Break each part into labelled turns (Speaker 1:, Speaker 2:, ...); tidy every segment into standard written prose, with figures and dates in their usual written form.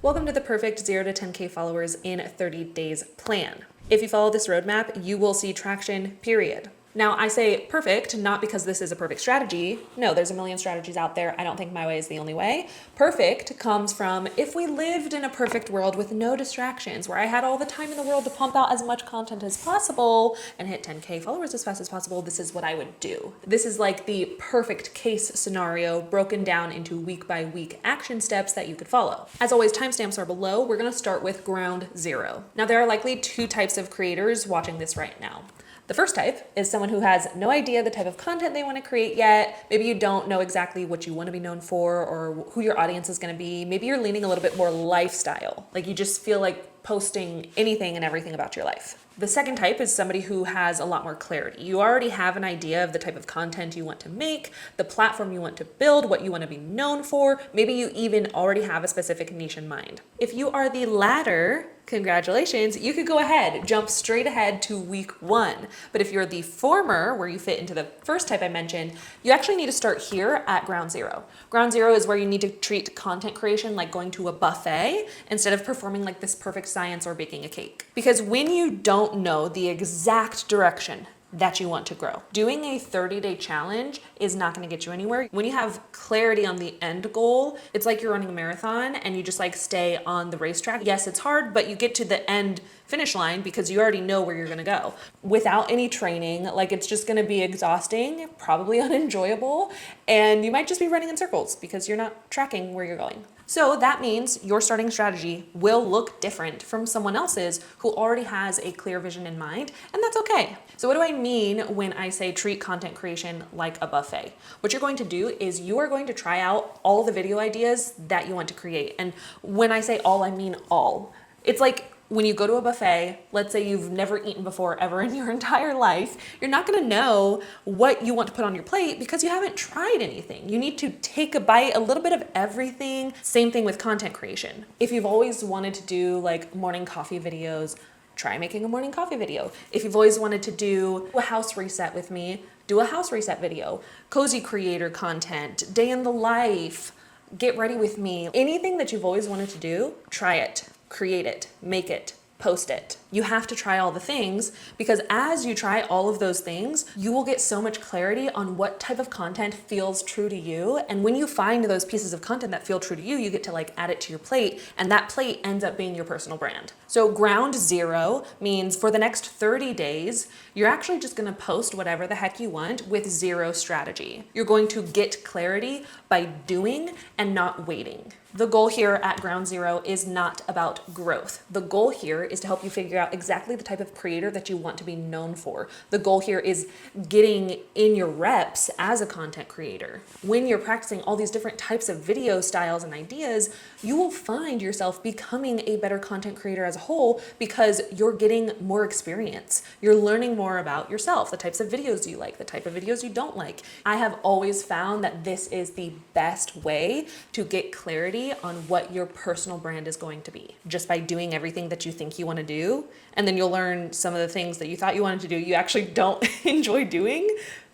Speaker 1: Welcome to the perfect 0 to 10K followers in 30 days plan. If you follow this roadmap, you will see traction, period. Now, I say perfect, not because this is a perfect strategy. No, there's a million strategies out there. I don't think my way is the only way. Perfect comes from if we lived in a perfect world with no distractions, where I had all the time in the world to pump out as much content as possible and hit 10K followers as fast as possible, this is what I would do. This is like the perfect case scenario broken down into week by week action steps that you could follow. As always, timestamps are below. We're gonna start with ground zero. Now, there are likely two types of creators watching this right now. The first type is someone who has no idea the type of content they want to create yet. Maybe you don't know exactly what you want to be known for or who your audience is going to be. Maybe you're leaning a little bit more lifestyle. Like you just feel like posting anything and everything about your life. The second type is somebody who has a lot more clarity. You already have an idea of the type of content you want to make, the platform you want to build, what you want to be known for. Maybe you even already have a specific niche in mind. If you are the latter, congratulations, you could go ahead, jump straight ahead to week one. But if you're the former, where you fit into the first type I mentioned, you actually need to start here at ground zero. Ground zero is where you need to treat content creation like going to a buffet instead of performing like this perfect science or baking a cake. Because when you don't know the exact direction that you want to grow, doing a 30-day challenge is not going to get you anywhere. When you have clarity on the end goal, it's like you're running a marathon and you just like stay on the racetrack. Yes, it's hard, but you get to the end finish line because you already know where you're going to go. Without any training, like it's just going to be exhausting, probably unenjoyable, and you might just be running in circles because you're not tracking where you're going. So that means your starting strategy will look different from someone else's who already has a clear vision in mind, and that's okay. So what do I mean when I say treat content creation like a buffet? What you're going to do is you are going to try out all the video ideas that you want to create. And when I say all, I mean all. It's like when you go to a buffet, let's say you've never eaten before ever in your entire life, you're not gonna know what you want to put on your plate because you haven't tried anything. You need to take a bite, a little bit of everything. Same thing with content creation. If you've always wanted to do like morning coffee videos, try making a morning coffee video. If you've always wanted to do a house reset with me, do a house reset video. Cozy creator content, day in the life, get ready with me. Anything that you've always wanted to do, try it. Create it, make it, post it. You have to try all the things because as you try all of those things, you will get so much clarity on what type of content feels true to you. And when you find those pieces of content that feel true to you, you get to like add it to your plate, and that plate ends up being your personal brand. So ground zero means for the next 30 days, you're actually just gonna post whatever the heck you want with zero strategy. You're going to get clarity by doing and not waiting. The goal here at ground zero is not about growth. The goal here is to help you figure out exactly the type of creator that you want to be known for. The goal here is getting in your reps as a content creator. When you're practicing all these different types of video styles and ideas, you will find yourself becoming a better content creator as a whole because you're getting more experience. You're learning more about yourself, the types of videos you like, the type of videos you don't like. I have always found that this is the best way to get clarity on what your personal brand is going to be, just by doing everything that you think you want to do. And then you'll learn some of the things that you thought you wanted to do you actually don't enjoy doing.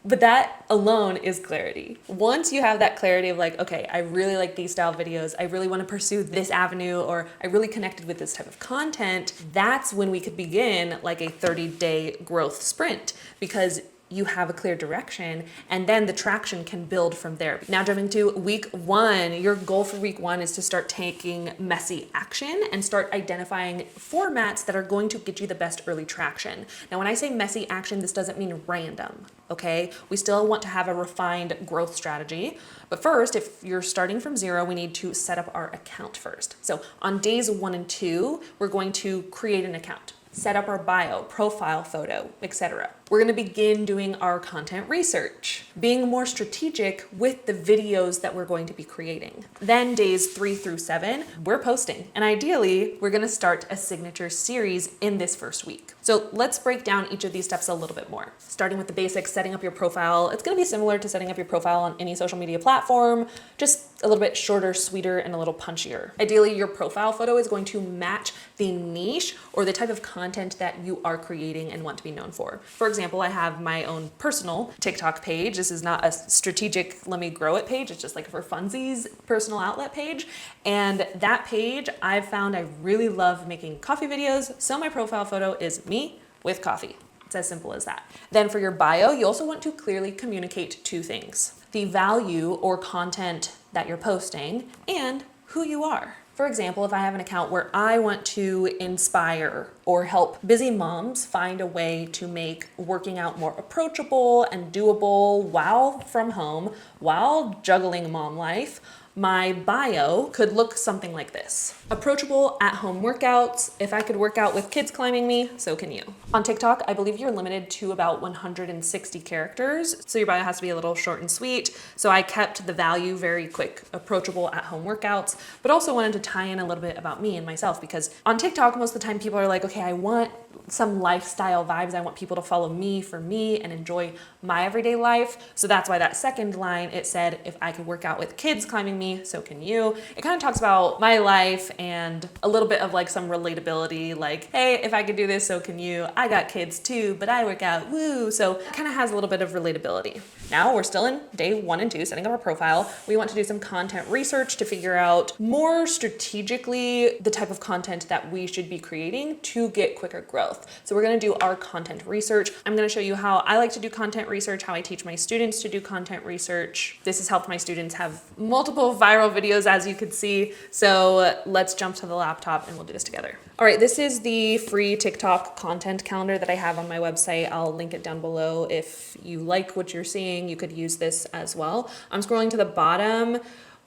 Speaker 1: But that alone is clarity. Once you have that clarity of like, okay, I really like these style videos, I really want to pursue this avenue, or I really connected with this type of content, that's when we could begin like a 30-day growth sprint, because you have a clear direction, and then the traction can build from there. Now jumping to week one, your goal for week one is to start taking messy action and start identifying formats that are going to get you the best early traction. Now, when I say messy action, this doesn't mean random, okay? We still want to have a refined growth strategy. But first, if you're starting from zero, we need to set up our account first. So on days 1 and 2, we're going to create an account, set up our bio, profile photo, etc. We're gonna begin doing our content research, being more strategic with the videos that we're going to be creating. Then days 3 through 7, we're posting. And ideally, we're gonna start a signature series in this first week. So So let's break down each of these steps a little bit more. Starting with the basics, setting up your profile. It's going to be similar to setting up your profile on any social media platform, just a little bit shorter, sweeter, and a little punchier. Ideally, your profile photo is going to match the niche or the type of content that you are creating and want to be known for. For example, I have my own personal TikTok page. This is not a strategic let me grow it page. It's just like for funsies personal outlet page. And that page, I've found I really love making coffee videos. So my profile photo is me with coffee. It's as simple as that. Then for your bio, you also want to clearly communicate two things: the value or content that you're posting and who you are. For example, if I have an account where I want to inspire or help busy moms find a way to make working out more approachable and doable while from home, while juggling mom life, my bio could look something like this. Approachable at-home workouts. If I could work out with kids climbing me, so can you. On TikTok, I believe you're limited to about 160 characters, so your bio has to be a little short and sweet. So I kept the value very quick, approachable at-home workouts, but also wanted to tie in a little bit about me and myself, because on TikTok, most of the time people are like, okay, I want some lifestyle vibes. I want people to follow me for me and enjoy my everyday life. So that's why that second line, it said, if I could work out with kids climbing me, so can you. It kind of talks about my life and a little bit of like some relatability, like, hey, if I could do this, so can you. I got kids too, but I work out, woo. So it kind of has a little bit of relatability. Now we're still in day 1 and 2, setting up our profile. We want to do some content research to figure out more strategically the type of content that we should be creating to get quicker growth. So we're going to do our content research. I'm going to show you how I like to do content research, how I teach my students to do content research. This has helped my students have multiple viral videos, as you could see. So let's jump to the laptop and we'll do this together. All right, this is the free TikTok content calendar that I have on my website. I'll link it down below. If you like what you're seeing, you could use this as well. I'm scrolling to the bottom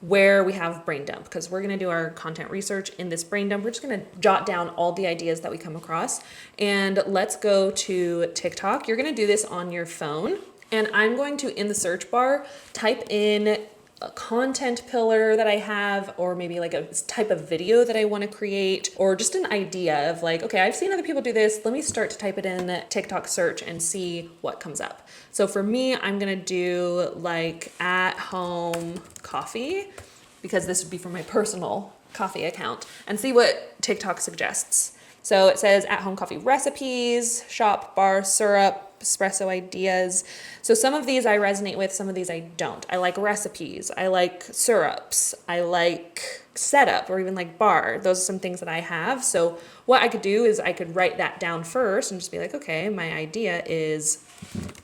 Speaker 1: where we have brain dump, because we're gonna do our content research in this brain dump. We're just gonna jot down all the ideas that we come across. And let's go to TikTok. You're gonna do this on your phone. And I'm going to, in the search bar, type in a content pillar that I have, or maybe like a type of video that I want to create, or just an idea of like, okay, I've seen other people do this. Let me start to type it in TikTok search and see what comes up. So for me, I'm going to do like at home coffee, because this would be for my personal coffee account, and see what TikTok suggests. So it says at home coffee recipes, shop, bar, syrup, espresso ideas. So some of these I resonate with, some of these I don't. I like recipes, I like syrups, I like setup, or even like bar. Those are some things that I have. So what I could do is I could write that down first and just be like, okay, my idea is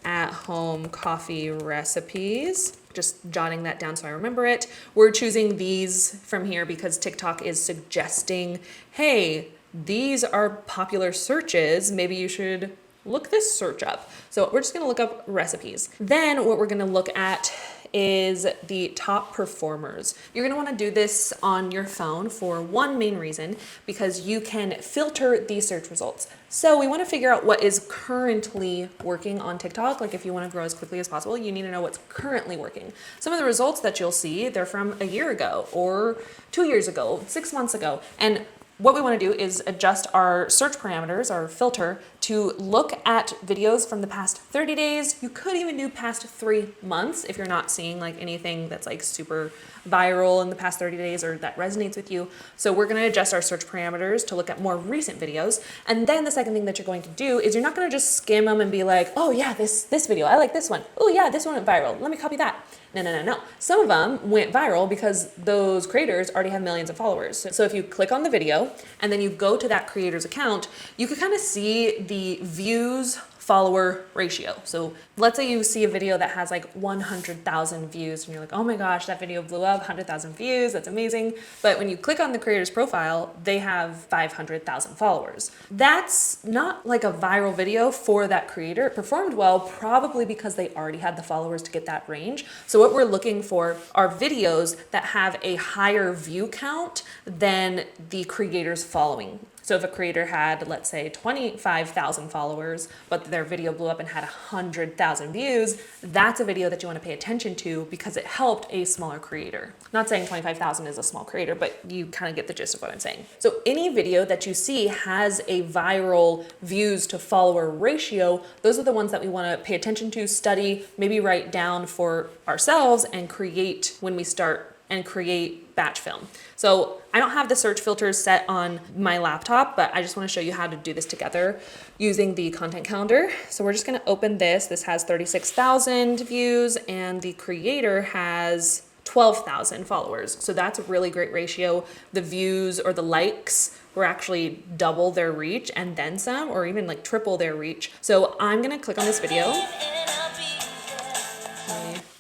Speaker 1: at home coffee recipes. Just jotting that down so I remember it. We're choosing these from here because TikTok is suggesting, hey, these are popular searches. Maybe you should look this search up. So we're just gonna look up recipes. Then what we're gonna look at is the top performers. You're gonna wanna do this on your phone for one main reason, because you can filter these search results. So we wanna figure out what is currently working on TikTok. Like if you wanna grow as quickly as possible, you need to know what's currently working. Some of the results that you'll see, they're from a year ago, or 2 years ago, 6 months ago. And what we want to do is adjust our search parameters, our filter, to look at videos from the past 30 days. You could even do past 3 months if you're not seeing like anything that's like super viral in the past 30 days or that resonates with you. So we're going to adjust our search parameters to look at more recent videos. And then the second thing that you're going to do is you're not going to just skim them and be like, oh yeah, this video, I like this one. Oh yeah, this one went viral. Let me copy that. No. Some of them went viral because those creators already have millions of followers. So if you click on the video and then you go to that creator's account, you can kind of see the views follower ratio. So let's say you see a video that has like 100,000 views and you're like, oh my gosh, that video blew up, 100,000 views, that's amazing. But when you click on the creator's profile, they have 500,000 followers. That's not like a viral video for that creator. It performed well, probably because they already had the followers to get that range. So what we're looking for are videos that have a higher view count than the creator's following. So if a creator had, let's say, 25,000 followers, but their video blew up and had 100,000 views, that's a video that you want to pay attention to because it helped a smaller creator. Not saying 25,000 is a small creator, but you kind of get the gist of what I'm saying. So any video that you see has a viral views to follower ratio, those are the ones that we want to pay attention to, study, maybe write down for ourselves and create when we start and create batch film. So I don't have the search filters set on my laptop, but I just want to show you how to do this together using the content calendar. So we're just going to open this. This has 36,000 views and the creator has 12,000 followers. So that's a really great ratio. The views or the likes were actually double their reach and then some, or even like triple their reach. So I'm going to click on this video.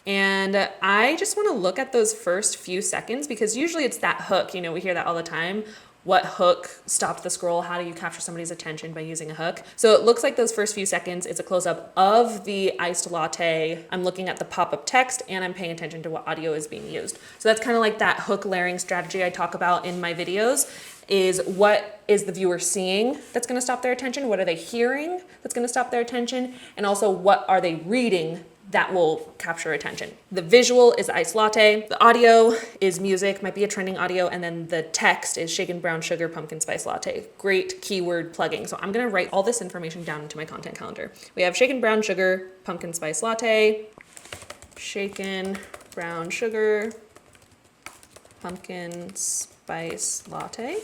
Speaker 1: And I just want to look at those first few seconds because usually it's that hook, you know, we hear that all the time. What hook stopped the scroll? How do you capture somebody's attention by using a hook? So it looks like those first few seconds, it's a close-up of the iced latte. I'm looking at the pop-up text and I'm paying attention to what audio is being used. So that's kind of like that hook layering strategy I talk about in my videos, is what is the viewer seeing that's going to stop their attention? What are they hearing that's going to stop their attention? And also what are they reading that will capture attention? The visual is iced latte. The audio is music, might be a trending audio. And then the text is shaken brown sugar pumpkin spice latte. Great keyword plugging. So I'm gonna write all this information down into my content calendar. We have shaken brown sugar pumpkin spice latte, shaken brown sugar pumpkin spice latte.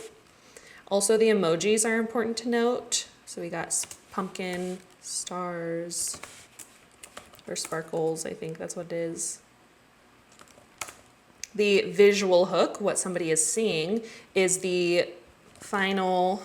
Speaker 1: Also the emojis are important to note. So we got pumpkin, stars, or sparkles, I think that's what it is. The visual hook, what somebody is seeing, is the final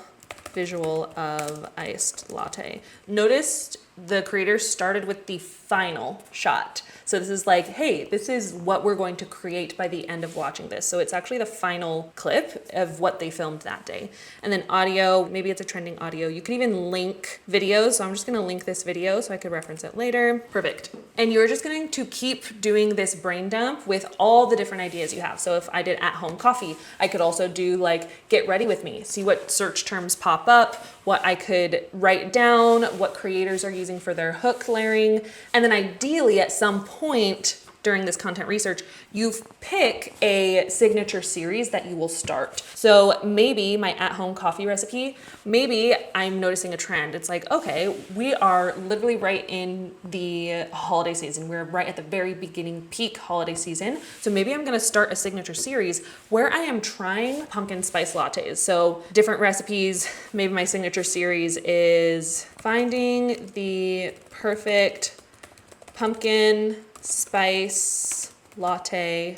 Speaker 1: visual of iced latte. Notice the creator started with the final shot. So this is like, hey, this is what we're going to create by the end of watching this. So it's actually the final clip of what they filmed that day. And then audio, maybe it's a trending audio. You can even link videos. So I'm just gonna link this video so I could reference it later. Perfect. And you're just going to keep doing this brain dump with all the different ideas you have. So if I did at home coffee, I could also do like, get ready with me, see what search terms pop up, what I could write down, what creators are using for their hook layering. And then ideally at some point during this content research, you pick a signature series that you will start. So maybe my at-home coffee recipe, maybe I'm noticing a trend. It's like, okay, we are literally right in the holiday season. We're right at the very beginning, peak holiday season. So maybe I'm gonna start a signature series where I am trying pumpkin spice lattes. So different recipes, maybe my signature series is finding the perfect pumpkin spice latte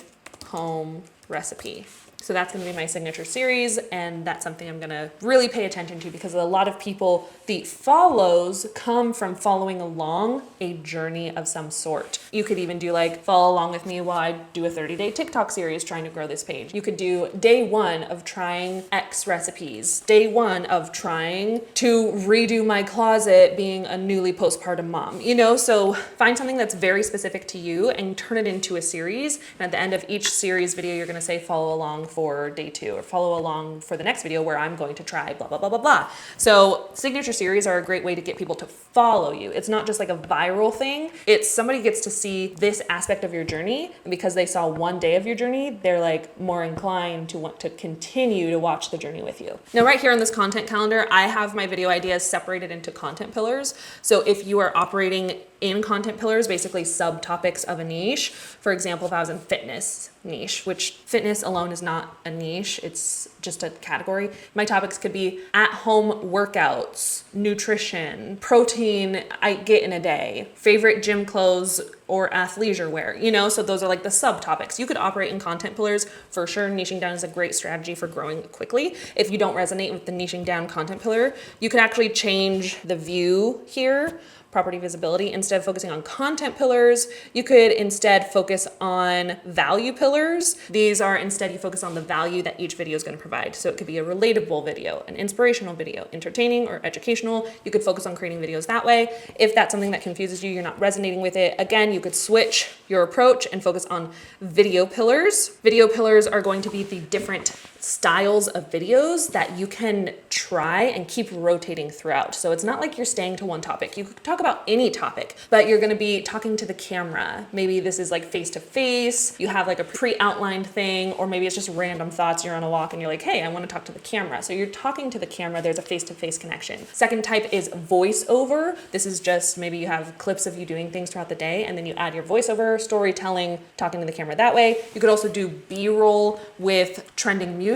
Speaker 1: home recipe. So that's gonna be my signature series, and that's something I'm gonna really pay attention to because a lot of people, the follows come from following along a journey of some sort. You could even do like, follow along with me while I do a 30-day TikTok series trying to grow this page. You could do day 1 of trying X recipes, day 1 of trying to redo my closet being a newly postpartum mom, you know? So find something that's very specific to you and turn it into a series. And at the end of each series video, you're gonna say, follow along for day 2 or follow along for the next video where I'm going to try blah, blah, blah, blah, blah. So signature series are a great way to get people to follow you. It's not just like a viral thing. It's somebody gets to see this aspect of your journey, and because they saw one day of your journey, they're like more inclined to want to continue to watch the journey with you. Now, right here on this content calendar, I have my video ideas separated into content pillars. So if you are operating in content pillars, basically subtopics of a niche, for example, if I was in fitness niche, which fitness alone is not a niche, it's just a category. My topics could be at-home workouts, nutrition, protein I get in a day, favorite gym clothes or athleisure wear, you know, so those are like the subtopics. You could operate in content pillars for sure. Niching down is a great strategy for growing quickly. If you don't resonate with the niching down content pillar, you could actually change the view here, property visibility. Instead of focusing on content pillars, you could instead focus on value pillars. These are instead you focus on the value that each video is going to provide. So it could be a relatable video, an inspirational video, entertaining or educational. You could focus on creating videos that way. If that's something that confuses you, you're not resonating with it, again, you could switch your approach and focus on video pillars. Video pillars are going to be the different styles of videos that you can try and keep rotating throughout. So it's not like you're staying to one topic. You could talk about any topic, but you're gonna be talking to the camera. Maybe this is like face to face, you have like a pre-outlined thing, or maybe it's just random thoughts. You're on a walk and you're like, hey, I wanna talk to the camera. So you're talking to the camera, there's a face-to-face connection. Second type is voiceover. This is just maybe you have clips of you doing things throughout the day and then you add your voiceover, storytelling, talking to the camera that way. You could also do B-roll with trending music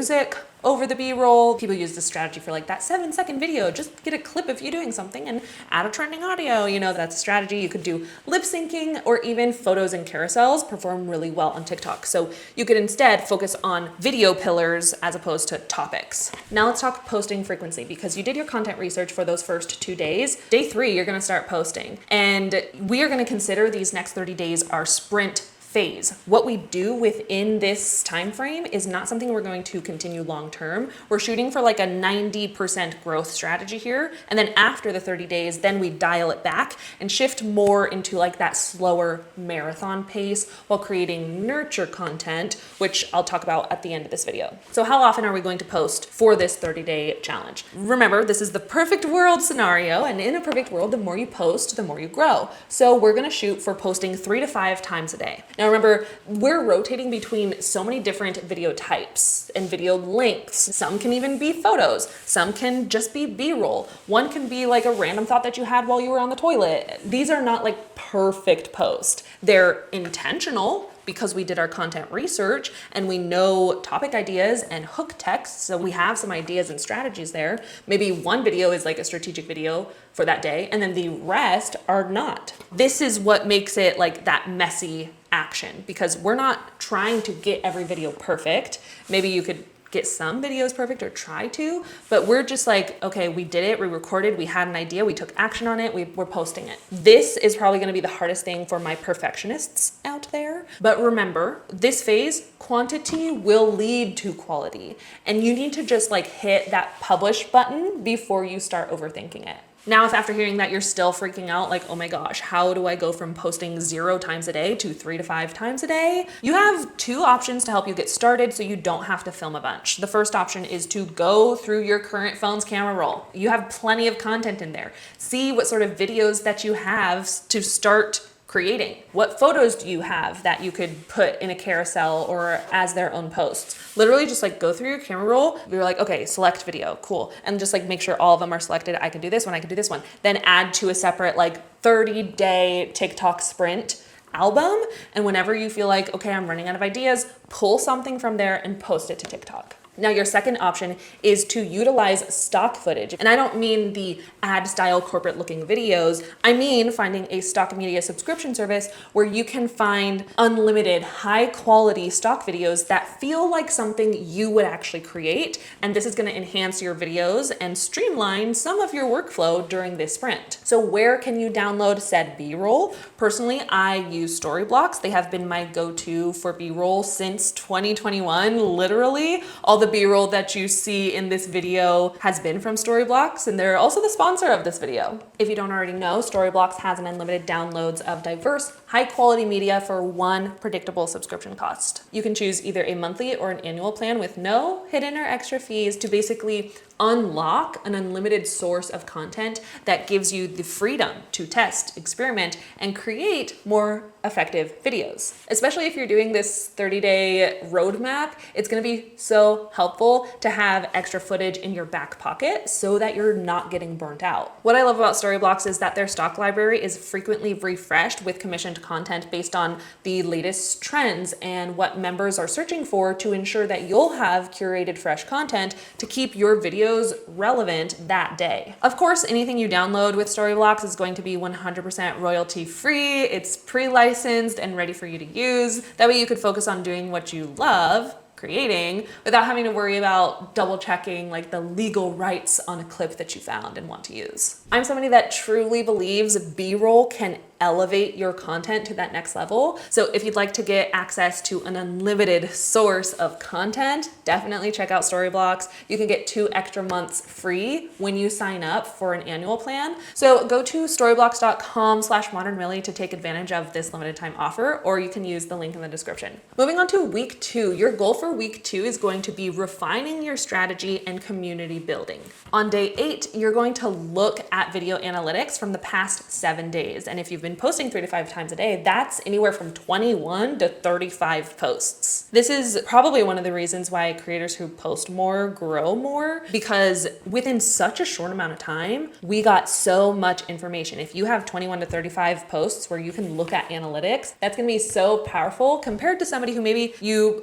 Speaker 1: over the B-roll. People use this strategy for like that 7-second video. Just get a clip of you doing something and add a trending audio. You know, that's a strategy. You could do lip syncing, or even photos and carousels perform really well on TikTok. So you could instead focus on video pillars as opposed to topics. Now let's talk posting frequency, because you did your content research for those first 2 days. Day 3, you're gonna start posting. And we are gonna consider these next 30 days our sprint phase. What we do within this time frame is not something we're going to continue long term. We're shooting for like a 90% growth strategy here. And then after the 30 days, then we dial it back and shift more into like that slower marathon pace while creating nurture content, which I'll talk about at the end of this video. So how often are we going to post for this 30-day challenge? Remember, this is the perfect world scenario, and in a perfect world, the more you post, the more you grow. So we're gonna shoot for posting 3 to 5 times a day. Now remember, we're rotating between so many different video types and video lengths. Some can even be photos. Some can just be B-roll. One can be like a random thought that you had while you were on the toilet. These are not like perfect posts. They're intentional because we did our content research and we know topic ideas and hook text. So we have some ideas and strategies there. Maybe one video is like a strategic video for that day, and then the rest are not. This is what makes it like that messy action, because we're not trying to get every video perfect. Maybe you could get some videos perfect or try to, but we're just like, okay, we did it, we recorded, we had an idea, we took action on it, we're posting it. This is probably gonna be the hardest thing for my perfectionists out there. But remember, this phase, quantity will lead to quality. And you need to just like hit that publish button before you start overthinking it. Now, if after hearing that you're still freaking out, like, oh my gosh, how do I go from posting 0 times a day to 3 to 5 times a day? You have 2 options to help you get started so you don't have to film a bunch. The first option is to go through your current phone's camera roll. You have plenty of content in there. See what sort of videos that you have to start creating. What photos do you have that you could put in a carousel or as their own posts? Literally just like go through your camera roll. You're like, okay, select video, cool. And just like make sure all of them are selected. I can do this one, I can do this one. Then add to a separate like 30-day TikTok sprint album. And whenever you feel like, okay, I'm running out of ideas, pull something from there and post it to TikTok. Now, your second option is to utilize stock footage. And I don't mean the ad style corporate looking videos. I mean finding a stock media subscription service where you can find unlimited high quality stock videos that feel like something you would actually create. And this is gonna enhance your videos and streamline some of your workflow during this sprint. So where can you download said B-roll? Personally, I use Storyblocks. They have been my go-to for B-roll since 2021, literally. All the B-roll that you see in this video has been from Storyblocks, and they're also the sponsor of this video. If you don't already know, Storyblocks has an unlimited downloads of diverse, high-quality media for one predictable subscription cost. You can choose either a monthly or an annual plan with no hidden or extra fees to basically unlock an unlimited source of content that gives you the freedom to test, experiment, and create more effective videos. Especially if you're doing this 30-day roadmap, it's gonna be so helpful to have extra footage in your back pocket so that you're not getting burnt out. What I love about Storyblocks is that their stock library is frequently refreshed with commissioned content based on the latest trends and what members are searching for to ensure that you'll have curated fresh content to keep your videos relevant that day. Of course, anything you download with Storyblocks is going to be 100% royalty free. It's pre-licensed and ready for you to use. That way you could focus on doing what you love, creating, without having to worry about double checking like the legal rights on a clip that you found and want to use. I'm somebody that truly believes B-roll can elevate your content to that next level. So if you'd like to get access to an unlimited source of content, definitely check out Storyblocks. You can get 2 extra months free when you sign up for an annual plan. So go to storyblocks.com/modernmillie to take advantage of this limited time offer, or you can use the link in the description. Moving on to week 2, your goal for week 2 is going to be refining your strategy and community building. On day 8, you're going to look at video analytics from the past 7 days. And if you've been posting 3 to 5 times a day, that's anywhere from 21 to 35 posts. This is probably one of the reasons why creators who post more grow more, because within such a short amount of time, we got so much information. If you have 21 to 35 posts where you can look at analytics, that's gonna be so powerful compared to somebody who maybe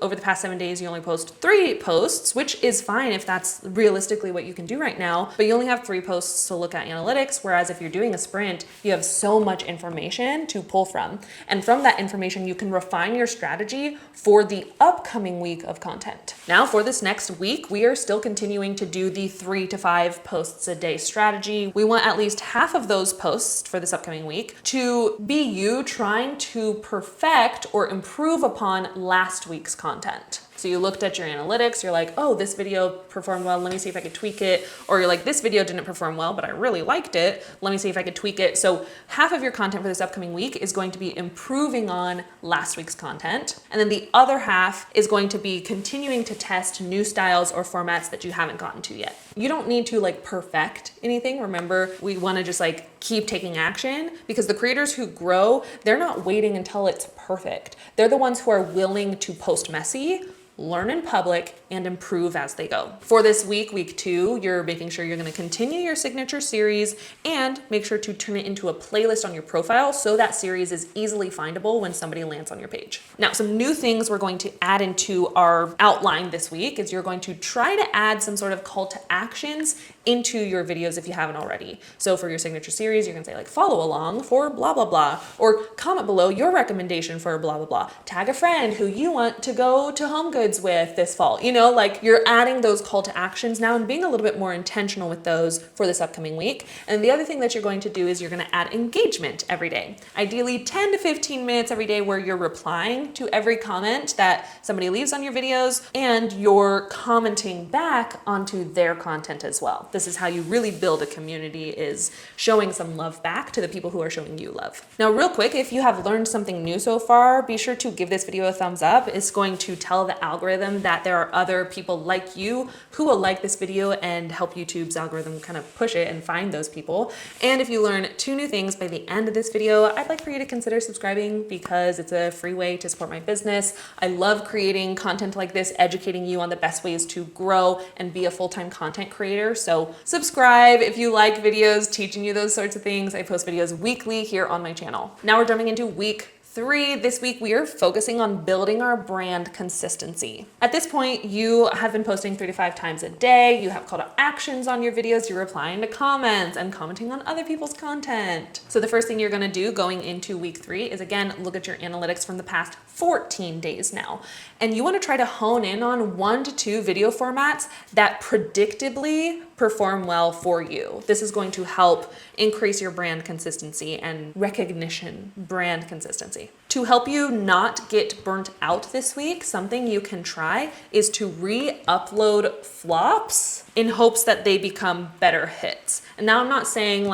Speaker 1: over the past 7 days, you only post 3 posts, which is fine if that's realistically what you can do right now, but you only have 3 posts to look at analytics. Whereas if you're doing a sprint, you have so much information to pull from. And from that information, you can refine your strategy for the upcoming week of content. Now for this next week, we are still continuing to do the 3 to 5 posts a day strategy. We want at least half of those posts for this upcoming week to be you trying to perfect or improve upon last week's content. So you looked at your analytics, you're like, oh, this video performed well, let me see if I could tweak it. Or you're like, this video didn't perform well, but I really liked it. Let me see if I could tweak it. So half of your content for this upcoming week is going to be improving on last week's content. And then the other half is going to be continuing to test new styles or formats that you haven't gotten to yet. You don't need to perfect anything. Remember, we want to just keep taking action, because the creators who grow, they're not waiting until it's perfect. They're the ones who are willing to post messy, learn in public, and improve as they go. For this week, week 2, you're making sure you're going to continue your signature series and make sure to turn it into a playlist on your profile so that series is easily findable when somebody lands on your page. Now, some new things we're going to add into our outline this week is you're going to try to add some sort of call to actions into your videos if you haven't already. So for your signature series, you're gonna say follow along for blah, blah, blah, or comment below your recommendation for blah, blah, blah. Tag a friend who you want to go to Home Goods with this fall. You're adding those call to actions now and being a little bit more intentional with those for this upcoming week. And the other thing that you're going to do is you're gonna add engagement every day. Ideally 10 to 15 minutes every day where you're replying to every comment that somebody leaves on your videos and you're commenting back onto their content as well. This is how you really build a community, is showing some love back to the people who are showing you love. Now, real quick, if you have learned something new so far, be sure to give this video a thumbs up. It's going to tell the algorithm that there are other people like you who will like this video and help YouTube's algorithm kind of push it and find those people. And if you learn 2 new things by the end of this video, I'd like for you to consider subscribing, because it's a free way to support my business. I love creating content like this, educating you on the best ways to grow and be a full-time content creator. So subscribe if you like videos teaching you those sorts of things. I post videos weekly here on my channel. Now we're jumping into week 3. This week we are focusing on building our brand consistency. At this point, you have been posting 3 to 5 times a day. You have call to actions on your videos. You're replying to comments and commenting on other people's content. So the first thing you're gonna do going into week 3 is, again, look at your analytics from the past 14 days now. And you wanna try to hone in on 1 to 2 video formats that predictably perform well for you. This is going to help increase your brand consistency and recognition, brand consistency. To help you not get burnt out this week, something you can try is to re-upload flops in hopes that they become better hits. And now I'm not saying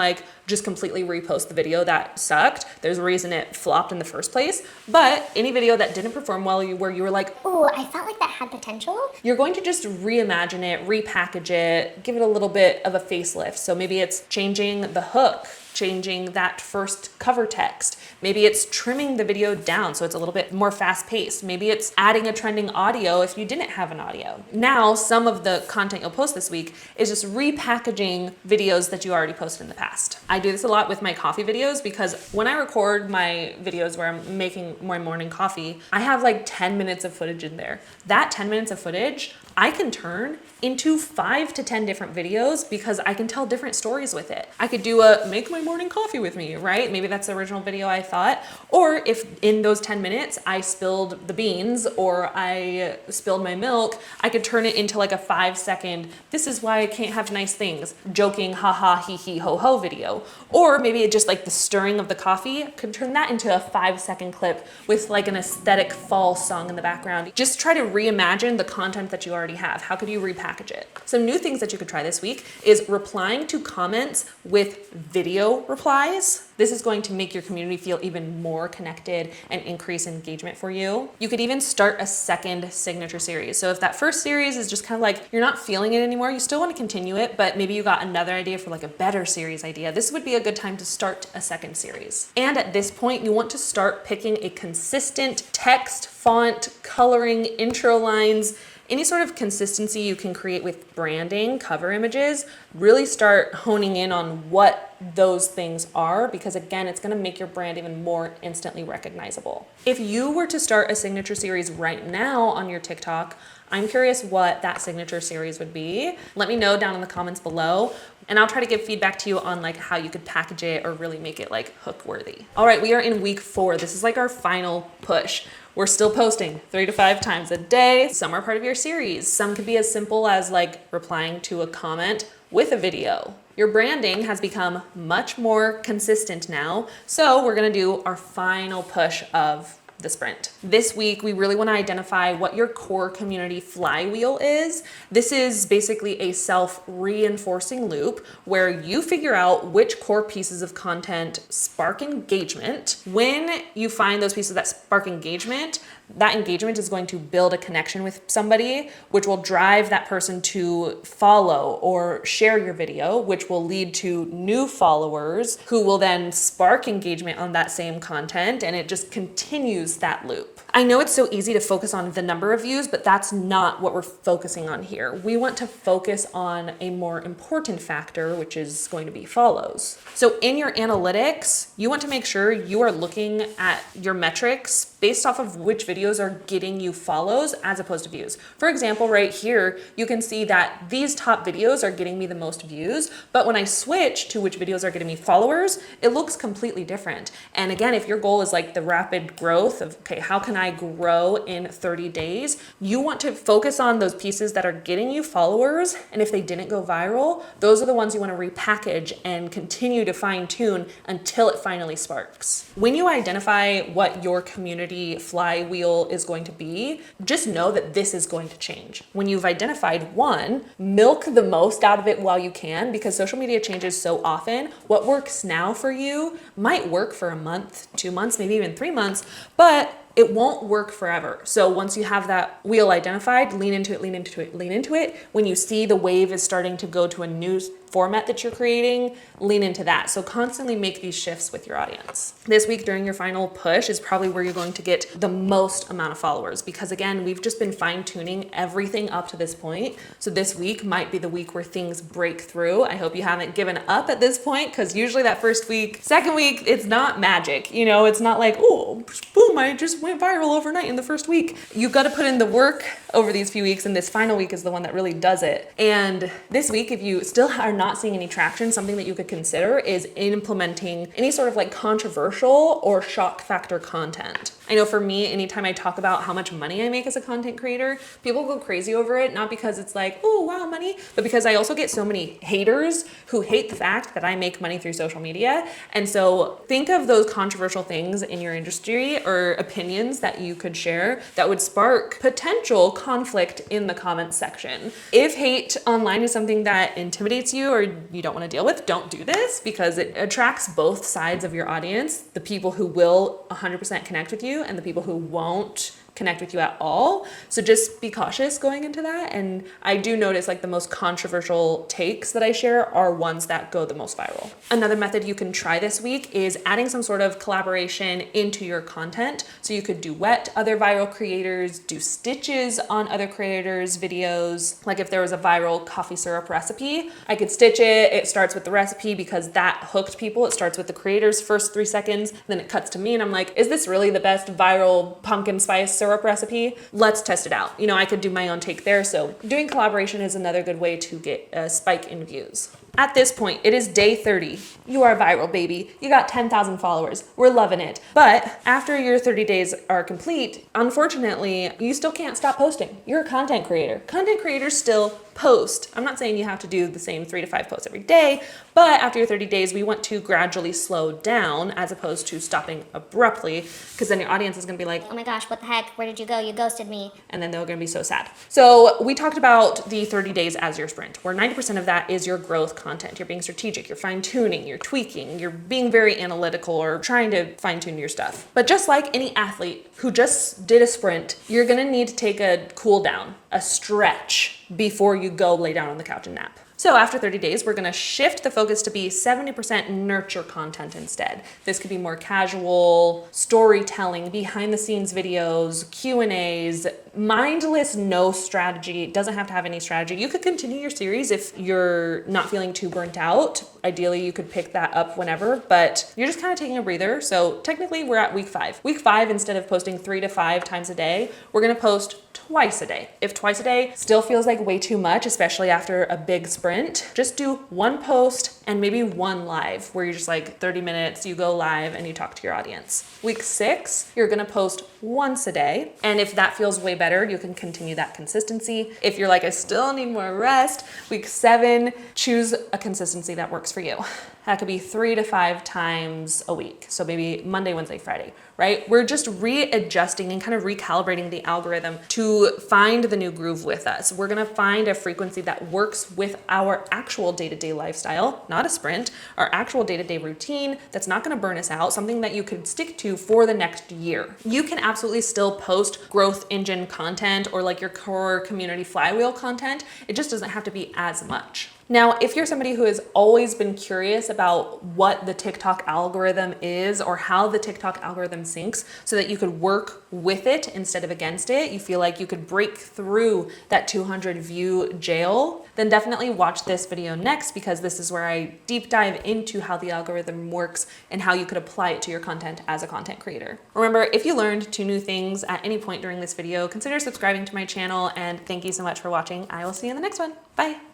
Speaker 1: just completely repost the video that sucked. There's a reason it flopped in the first place, but any video that didn't perform well, where you were like,
Speaker 2: oh, I felt like that had potential,
Speaker 1: you're going to just reimagine it, repackage it, give it a little bit of a facelift. So maybe it's changing the hook, changing that first cover text. Maybe it's trimming the video down so it's a little bit more fast paced. Maybe it's adding a trending audio if you didn't have an audio. Now, some of the content you'll post this week is just repackaging videos that you already posted in the past. I do this a lot with my coffee videos, because when I record my videos where I'm making my morning coffee, I have 10 minutes of footage in there. That 10 minutes of footage, I can turn into 5 to 10 different videos because I can tell different stories with it. I could do a make my morning coffee with me, right? Maybe that's the original video I thought. Or if in those 10 minutes I spilled the beans or I spilled my milk, I could turn it into like a 5-second, this is why I can't have nice things, joking, haha, hee hee, ho ho video. Or maybe it just like the stirring of the coffee, could turn that into a 5-second clip with like an aesthetic fall song in the background. Just try to reimagine the content that you already have. How could you repackage it? Some new things that you could try this week is replying to comments with video replies. This is going to make your community feel even more connected and increase engagement for you. You could even start a second signature series. So if that first series is just kind of like, you're not feeling it anymore, you still want to continue it, but maybe you got another idea for like a better series idea. This would be a good time to start a second series. And at this point, you want to start picking a consistent text, font, coloring, intro lines, any sort of consistency you can create with branding, cover images, really start honing in on what those things are, because again, it's gonna make your brand even more instantly recognizable. If you were to start a signature series right now on your TikTok, I'm curious what that signature series would be. Let me know down in the comments below, and I'll try to give feedback to you on like how you could package it or really make it like hook worthy. All right, we are in week 4. This is like our final push. We're still posting 3 to 5 times a day. Some are part of your series. Some could be as simple as like replying to a comment with a video. Your branding has become much more consistent now. So we're gonna do our final push of the sprint. This week, we really want to identify what your core community flywheel is. This is basically a self-reinforcing loop where you figure out which core pieces of content spark engagement. When you find those pieces that spark engagement, that engagement is going to build a connection with somebody, which will drive that person to follow or share your video, which will lead to new followers who will then spark engagement on that same content, and it just continues that loop. I know it's so easy to focus on the number of views, but that's not what we're focusing on here. We want to focus on a more important factor, which is going to be follows. So in your analytics, you want to make sure you are looking at your metrics based off of which videos are getting you follows as opposed to views. For example, right here, you can see that these top videos are getting me the most views, but when I switch to which videos are getting me followers, it looks completely different. And again, if your goal is like the rapid growth of, okay, how can I grow in 30 days? You want to focus on those pieces that are getting you followers. And if they didn't go viral, those are the ones you want to repackage and continue to fine tune until it finally sparks. When you identify what your community flywheel is going to be, just know that this is going to change. When you've identified one, milk the most out of it while you can, because social media changes so often. What works now for you might work for a month, 2 months, maybe even 3 months, but it won't work forever. So once you have that wheel identified, lean into it, lean into it, lean into it. When you see the wave is starting to go to a new format that you're creating, lean into that. So constantly make these shifts with your audience. This week during your final push is probably where you're going to get the most amount of followers, because again, we've just been fine tuning everything up to this point. So this week might be the week where things break through. I hope you haven't given up at this point, because usually that first week, second week, it's not magic. You know, it's not like, oh, boom, I just went viral overnight in the first week. You've got to put in the work over these few weeks, and this final week is the one that really does it. And this week, if you still are not seeing any traction, something that you could consider is implementing any sort of like controversial or shock factor content. I know for me, anytime I talk about how much money I make as a content creator, people go crazy over it, not because it's like, oh, wow, money, but because I also get so many haters who hate the fact that I make money through social media. And so think of those controversial things in your industry or opinions that you could share that would spark potential conflict in the comments section. If hate online is something that intimidates you or you don't want to deal with, don't do this, because it attracts both sides of your audience, the people who will 100% connect with you and the people who won't connect with you at all. So just be cautious going into that. And I do notice like the most controversial takes that I share are ones that go the most viral. Another method you can try this week is adding some sort of collaboration into your content. So you could duet other viral creators, do stitches on other creators' videos. Like if there was a viral coffee syrup recipe, I could stitch it. It starts with the recipe because that hooked people. It starts with the creator's first 3 seconds, then it cuts to me and I'm like, is this really the best viral pumpkin spice syrup syrup recipe. Let's test it out. You know, I could do my own take there. So doing collaboration is another good way to get a spike in views. At this point, it is day 30. You are viral, baby. You got 10,000 followers. We're loving it. But after your 30 days are complete, unfortunately, you still can't stop posting. You're a content creator. Content creators still post. I'm not saying you have to do the same 3 to 5 posts every day, but after your 30 days, we want to gradually slow down as opposed to stopping abruptly, because then your audience is going to be like,
Speaker 2: Oh my gosh, what the heck? Where did you go? You ghosted me.
Speaker 1: and then they're going to be so sad. So we talked about the 30 days as your sprint, where 90% of that is your growth content. You're being strategic, you're fine tuning, you're tweaking, you're being very analytical or trying to fine tune your stuff. But just like any athlete who just did a sprint, you're going to need to take a cool down, a stretch before you go lay down on the couch and nap. So after 30 days, we're gonna shift the focus to be 70% nurture content instead. This could be more casual, storytelling, behind the scenes videos, Q&As, mindless, no strategy. It doesn't have to have any strategy. You could continue your series if you're not feeling too burnt out. Ideally, you could pick that up whenever, but you're just kind of taking a breather. So technically we're at week 5. Week 5, instead of posting 3 to 5 times a day, we're gonna post twice a day. If twice a day still feels like way too much, especially after a big sprint, just do 1 post and maybe 1 live where you're just like 30 minutes, you go live and you talk to your audience. Week 6, you're gonna post once a day. And if that feels way better, you can continue that consistency. If you're like, I still need more rest, week 7, choose a consistency that works for you. That could be 3 to 5 times a week. So maybe Monday, Wednesday, Friday, right? We're just readjusting and kind of recalibrating the algorithm to find the new groove with us. We're gonna find a frequency that works with our actual day-to-day lifestyle, not a sprint, our actual day-to-day routine that's not gonna burn us out, something that you could stick to for the next year. You can absolutely still post growth engine content or like your core community flywheel content. It just doesn't have to be as much. Now, if you're somebody who has always been curious about what the TikTok algorithm is or how the TikTok algorithm syncs so that you could work with it instead of against it, you feel like you could break through that 200 view jail, then definitely watch this video next, because this is where I deep dive into how the algorithm works and how you could apply it to your content as a content creator. Remember, if you learned 2 new things at any point during this video, consider subscribing to my channel, and thank you so much for watching. I will see you in the next one. Bye.